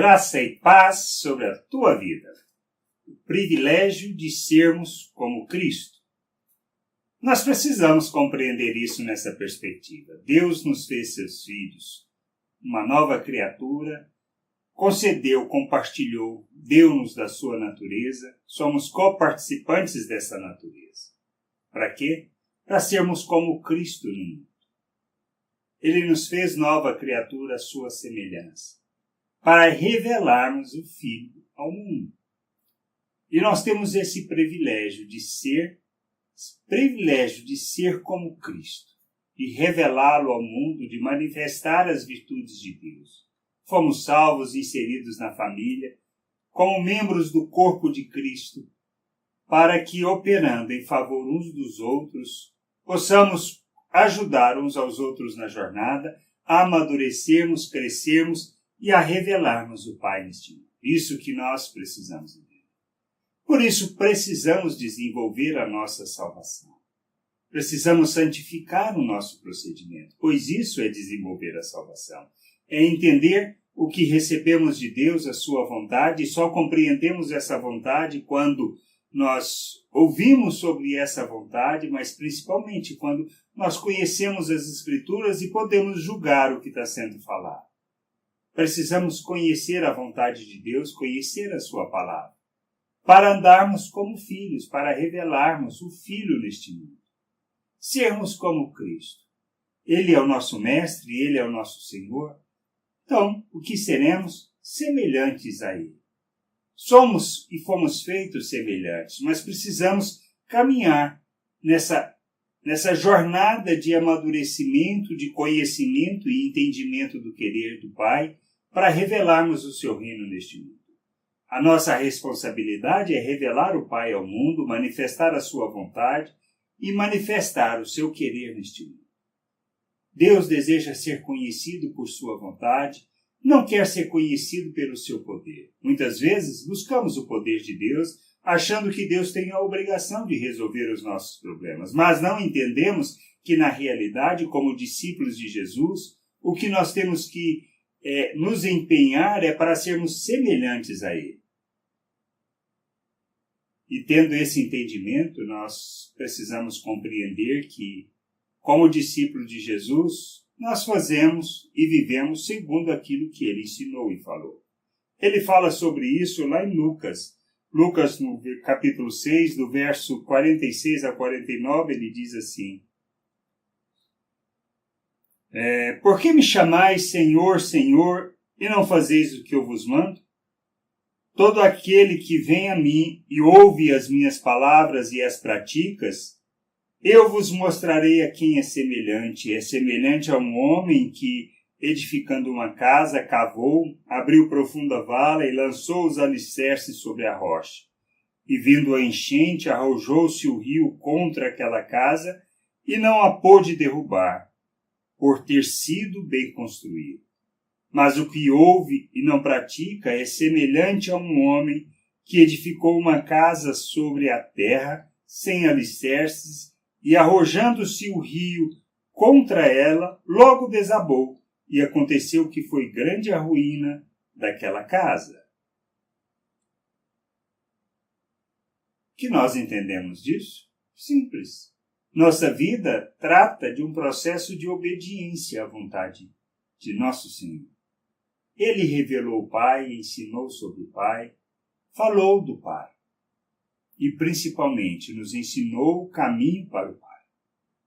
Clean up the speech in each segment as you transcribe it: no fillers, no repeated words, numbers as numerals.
Graça e paz sobre a tua vida. O privilégio de sermos como Cristo. Nós precisamos compreender isso nessa perspectiva. Deus nos fez seus filhos, uma nova criatura, concedeu, compartilhou, deu-nos da sua natureza, somos coparticipantes dessa natureza. Para quê? Para sermos como Cristo no mundo. Ele nos fez nova criatura à sua semelhança, para revelarmos o Filho ao mundo. E nós temos esse privilégio de ser como Cristo, de revelá-lo ao mundo, de manifestar as virtudes de Deus. Fomos salvos e inseridos na família, como membros do corpo de Cristo, para que, operando em favor uns dos outros, possamos ajudar uns aos outros na jornada, a amadurecermos, crescermos e a revelarmos o Pai neste mundo. Isso que nós precisamos entender. Por isso, precisamos desenvolver a nossa salvação. Precisamos santificar o nosso procedimento, pois isso é desenvolver a salvação. É entender o que recebemos de Deus, a sua vontade, e só compreendemos essa vontade quando nós ouvimos sobre essa vontade, mas principalmente quando nós conhecemos as Escrituras e podemos julgar o que está sendo falado. Precisamos conhecer a vontade de Deus, conhecer a sua palavra, para andarmos como filhos, para revelarmos o Filho neste mundo. Sermos como Cristo. Ele é o nosso Mestre, Ele é o nosso Senhor. Então, o que seremos? Semelhantes a Ele. Somos e fomos feitos semelhantes, mas precisamos caminhar nessa jornada de amadurecimento, de conhecimento e entendimento do querer do Pai, para revelarmos o seu reino neste mundo. A nossa responsabilidade é revelar o Pai ao mundo, manifestar a sua vontade e manifestar o seu querer neste mundo. Deus deseja ser conhecido por sua vontade, não quer ser conhecido pelo seu poder. Muitas vezes buscamos o poder de Deus, achando que Deus tem a obrigação de resolver os nossos problemas, mas não entendemos que, na realidade, como discípulos de Jesus, o que nós temos que nos empenhar é para sermos semelhantes a Ele. E tendo esse entendimento, nós precisamos compreender que, como discípulo de Jesus, nós fazemos e vivemos segundo aquilo que Ele ensinou e falou. Ele fala sobre isso lá em Lucas. Lucas, no capítulo 6, do verso 46 a 49, ele diz assim: Por que me chamais Senhor, Senhor, e não fazeis o que eu vos mando? Todo aquele que vem a mim e ouve as minhas palavras e as praticas, eu vos mostrarei a quem é semelhante. É semelhante a um homem que, edificando uma casa, cavou, abriu profunda vala e lançou os alicerces sobre a rocha. E vindo a enchente, arrojou-se o rio contra aquela casa e não a pôde derrubar, por ter sido bem construído. Mas o que ouve e não pratica é semelhante a um homem que edificou uma casa sobre a terra, sem alicerces, e arrojando-se o rio contra ela, logo desabou, e aconteceu que foi grande a ruína daquela casa. O que nós entendemos disso? Simples. Nossa vida trata de um processo de obediência à vontade de nosso Senhor. Ele revelou o Pai, ensinou sobre o Pai, falou do Pai. E, principalmente, nos ensinou o caminho para o Pai.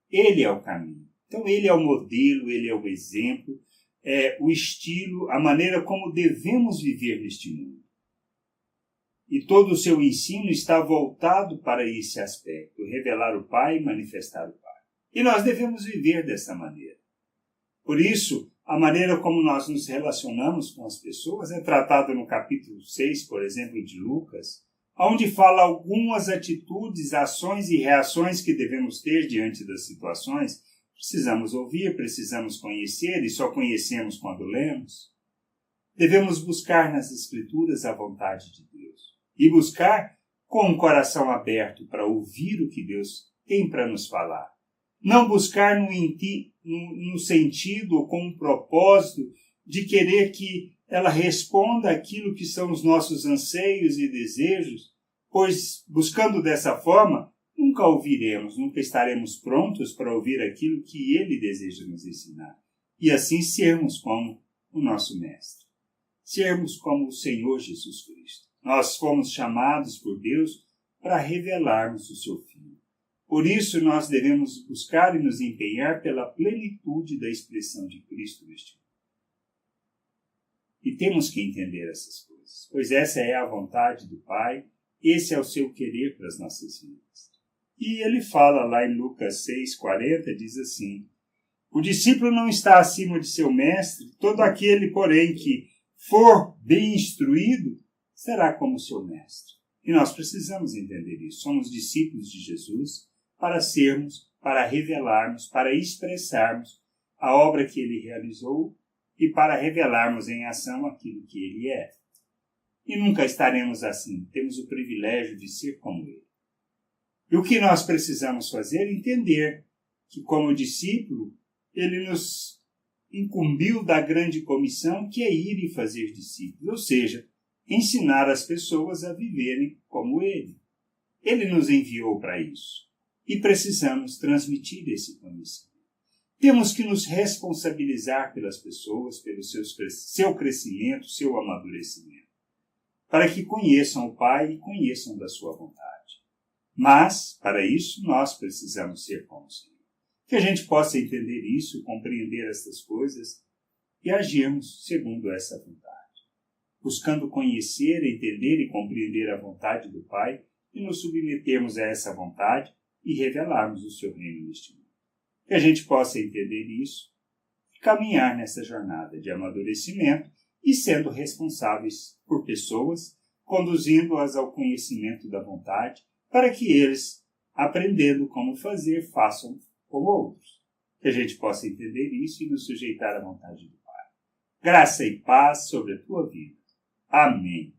Ele é o caminho. Então, Ele é o modelo, Ele é o exemplo, é o estilo, a maneira como devemos viver neste mundo. E todo o seu ensino está voltado para esse aspecto, revelar o Pai e manifestar o Pai. E nós devemos viver dessa maneira. Por isso, a maneira como nós nos relacionamos com as pessoas é tratada no capítulo 6, por exemplo, de Lucas, onde fala algumas atitudes, ações e reações que devemos ter diante das situações. Precisamos ouvir, precisamos conhecer, e só conhecemos quando lemos. Devemos buscar nas Escrituras a vontade de Deus. E buscar com o coração aberto para ouvir o que Deus tem para nos falar. Não buscar no sentido ou com o propósito de querer que ela responda àquilo que são os nossos anseios e desejos, pois, buscando dessa forma, nunca ouviremos, nunca estaremos prontos para ouvir aquilo que ele deseja nos ensinar. E assim sermos como o nosso Mestre. Sermos como o Senhor Jesus Cristo. Nós fomos chamados por Deus para revelarmos o seu Filho. Por isso, nós devemos buscar e nos empenhar pela plenitude da expressão de Cristo neste mundo. E temos que entender essas coisas, pois essa é a vontade do Pai, esse é o seu querer para as nossas vidas. E ele fala lá em Lucas 6,40, diz assim: o discípulo não está acima de seu mestre, todo aquele, porém, que for bem instruído, será como seu mestre. E nós precisamos entender isso. Somos discípulos de Jesus para sermos, para revelarmos, para expressarmos a obra que ele realizou e para revelarmos em ação aquilo que ele é. E nunca estaremos assim. Temos o privilégio de ser como ele. E o que nós precisamos fazer é entender que, como discípulo, ele nos incumbiu da grande comissão que é ir e fazer discípulos, ou seja, ensinar as pessoas a viverem como ele. Ele nos enviou para isso e precisamos transmitir esse conhecimento. Temos que nos responsabilizar pelas pessoas, pelo seu crescimento, seu amadurecimento, para que conheçam o Pai e conheçam da sua vontade. Mas, para isso, nós precisamos ser como o Senhor. Que a gente possa entender isso, compreender estas coisas e agirmos segundo essa vontade. Buscando conhecer, entender e compreender a vontade do Pai e nos submetermos a essa vontade e revelarmos o seu reino neste mundo. Que a gente possa entender isso e caminhar nessa jornada de amadurecimento e sendo responsáveis por pessoas, conduzindo-as ao conhecimento da vontade, para que eles, aprendendo como fazer, façam como outros. Que a gente possa entender isso e nos sujeitar à vontade do Pai. Graça e paz sobre a tua vida. Amém.